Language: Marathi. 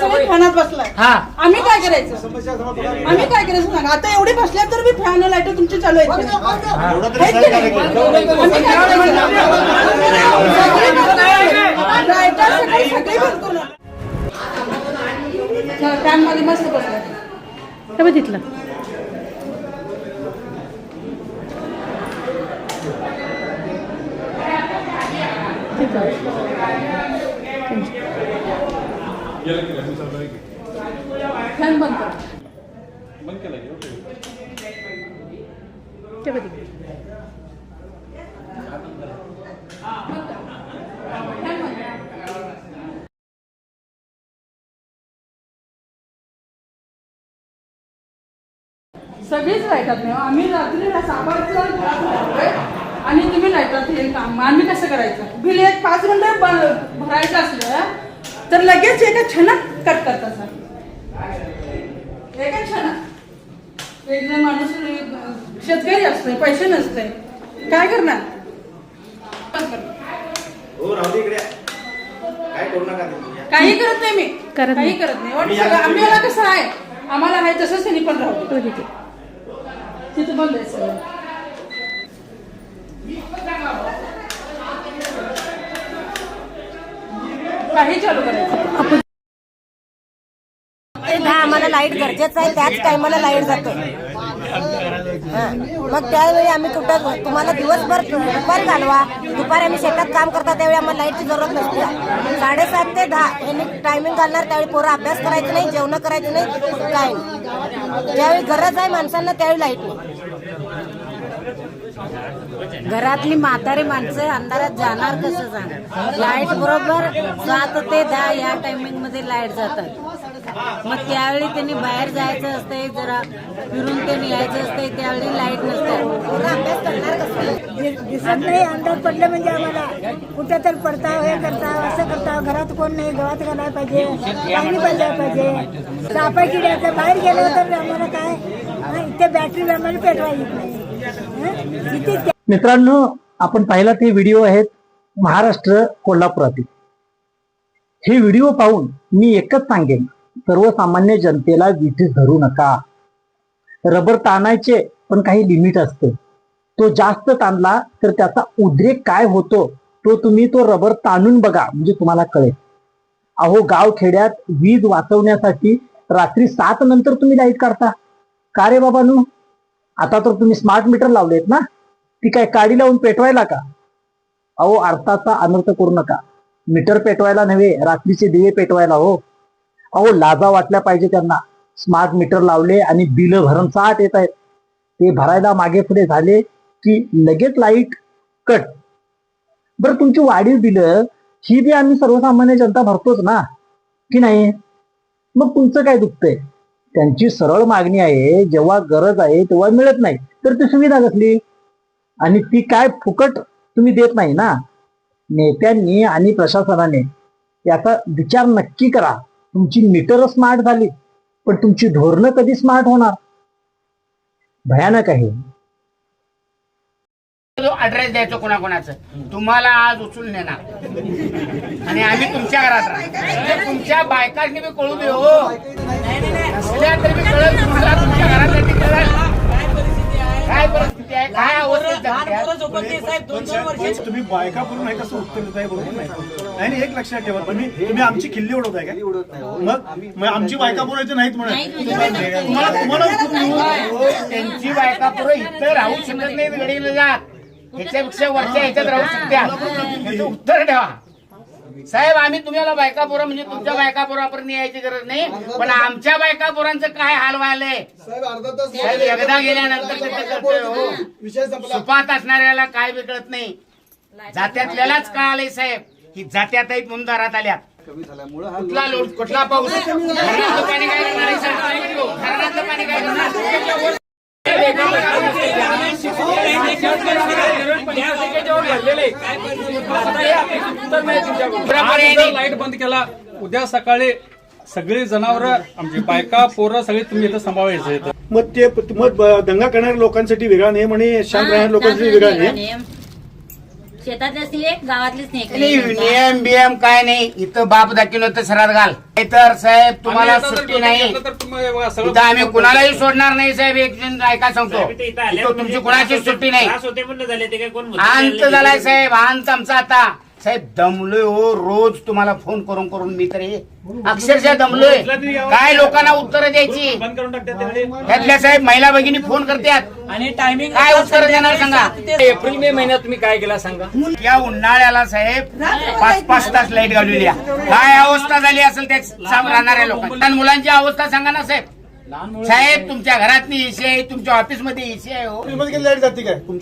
तुम्ही फॅनात बसलाय, आम्ही काय करायचं? आम्ही काय करायचं सांगा? आता एवढे बसल्या तर मी फॅन लाईट तुमची चालू आहेत, सगळे बंद करून फॅन मध्ये मस्त बसलाय बघितलं. फॅन बंद कर. ते बघितलं. सगळीच लाईटात नाही. आम्ही रात्री आणि तुम्ही लाईटात येईल काम, आम्ही कसं करायचं? बिल एक 5 मिनिटं भरायचं असलं तर लगेच एका क्षणात कट करता सर, एका क्षणात. एक जण माणूस शेतकरी असतोय, पैसे नसते, काय करणार? काही करत नाही मी, काही करत नाही. आम्हाला कसं आहे, आम्हाला आहे तसंच त्यांनी पण राहू. तिथं बंद आहे सगळं. काही चालू करायचं. आम्हाला लाईट गरजेचं आहे, त्याच टायमाला लाईट जातो. मग त्यावेळी आम्ही कुठं तुम्हाला दिवसभर दुपार घालवा, दुपारी आम्ही शेतात काम करतो त्यावेळी आम्हाला लाईटची जरूरत नसते. 7:30 ते 10 यांनी टायमिंग घालणार, त्यावेळी पोरं अभ्यास करायचं नाही, जेवण करायचं नाही, काय नाही. ज्यावेळी गरज आहे माणसांना त्यावेळी लाईट नाही. घरातली म्हातारी माणसं अंधारात जाणार कसं जाणार? लाईट बरोबर 7 ते 10 या टायमिंग मध्ये लाईट जातात. मग त्यावेळी त्यांनी बाहेर जायचं असतंय, जरा फिरून त्यांनी यायचं असतंय, त्यावेळी लाईट नसते. अभ्यास करणार कसं? दिसत नाही, अंधार पडलं म्हणजे आम्हाला कुठं तर पडताव, हे करताव, असं करताव. घरात कोण नाही, गव्हात घालायला पाहिजे, पाणी बदलायला पाहिजे. सापा किड्याचं बाहेर गेलं तर आम्हाला काय, इथे बॅटरी आम्हाला पेटवायची नाही. मित्रांनो, आपण पाहिला ते व्हिडिओ आहेत महाराष्ट्र कोल्हापुरातील. हे व्हिडिओ पाहून मी एकच सांगेन, सर्वसामान्य जनतेला विठीस धरू नका. रबर ताणायचे पण काही लिमिट असतं. तो जास्त ताणला तर त्याचा उद्रेक काय होतो तुम्ही तो रबर ताणून बघा, म्हणजे तुम्हाला कळेल. अहो, गाव खेड्यात वीज वाचवण्यासाठी रात्री 7 नंतर तुम्ही लाईट काढता का रे बाबांनो? आता तर तुम्ही स्मार्ट मीटर लावलेत ना, ती काय काडी लावून पेटवायला का? अहो, अर्थाचा अनर्थ करू नका. मीटर पेटवायला नव्हे, रात्रीचे दिवे पेटवायला हो. अहो, लाजा वाटल्या पाहिजे त्यांना. स्मार्ट मीटर लावले आणि बिल भरमसाठ येत आहेत. ते भरायला मागे पुढे झाले की लगेच लाईट कट. बरं, तुमची वाढीव बिलं ही बी आम्ही सर्वसामान्य जनता भरतोच ना, की नाही? मग तुमचं काय दुखतंय? त्यांची सरळ मागणी आहे, जेव्हा गरज आहे तेव्हा मिळत नाही, तर ती सुविधा कसली? आणि ती काय फुकट तुम्ही देत नाही ना. नेत्यांनी आणि प्रशासनाने याचा विचार नक्की करा. तुमची मीटर स्मार्ट झाली, पण तुमची धोरणं कधी स्मार्ट होणार? भयानक आहे. ऍड्रेस द्यायचो कोणाकोणाचं, तुम्हाला आज उचलून नेणार आणि आम्ही तुमच्या घरात राहतो. तुमच्या बायकांनी मी कळू दे हो, असल्या तरी मी कळेल तुम्हाला, तुमच्या घरासाठी कळेल काय परिस्थिती आहे, काय अवस्था. तुम्ही बायका करून नाही कसं उत्तर देताय, बरोबर नाही. नाही, एक लक्षात ठेवा, तुम्ही आमची खिल्ली उडवताय का? मग आमची बायका बोलायचं नाहीत म्हणून त्यांची बायका पुढे इथं राहू शकत नाही, गडीला जात ह्याच्यापेक्षा वरच्या ह्याच्यात राहू शकत्या. त्याचं उत्तर ठेवा साहेब. आम्ही तुम्हाला बायका पोरं म्हणजे तुमच्या बायका पोरापर्यंत यायची गरज नाही, पण आमच्या बायका पोरांचं काय हाल व्हायलंय साहेब, एकदा गेल्यानंतर सुपात असणाऱ्याला काय बिघडत नाही, जात्यातल्यालाच कळालंय साहेब की जात्यात आहेत म्हणून दारात आल्यात. कुठला लोट, कुठला पाऊस, धरणातलं पाणी काय करणार आहे साहेब? धरणातलं पाणी काय करणार? लाईट बंद केला, उद्या सकाळी सगळी जनावर आमची बायका पोरं सगळे तुम्ही इथं सांभाळायचं. मग ते दंगा करणाऱ्या लोकांसाठी वेगळा नियम आणि शांत राहणाऱ्या लोकांसाठी वेगळा नियम. शेतातल्याच नाही एक गावातलीच नाही, नाही नियम बियम काय नाही. इथं बाप दाखिलं तर सरात घाल. तर साहेब तुम्हाला सुट्टी नाही. इथं आम्ही कुणालाही सोडणार नाही साहेब. एक जण ऐका सांगतो, इथं तुमची कुणाची सुट्टी नाही. अंत झालाय साहेब, अंत आमचा आता. साहेब दमलोय हो, रोज तुम्हाला फोन करून करून मी तरी अक्षरशः दमलोय. काय लोकांना उत्तर द्यायची. त्यातल्या साहेब महिला भगिनी फोन करतात आणि टायमिंग काय उत्तर देणार सांगा. एप्रिल मे महिन्यात तुम्ही काय केला सांगा. या उन्हाळ्याला साहेब 5-5 तास लाईट घालवली. काय अवस्था झाली असेल ते राहणाऱ्या लोकांना. मुलांची अवस्था सांगा ना साहेब. साहेब तुमच्या घरात एसी आहे, तुमच्या ऑफिसमध्ये एसी आहे हो. लाईट जाते काय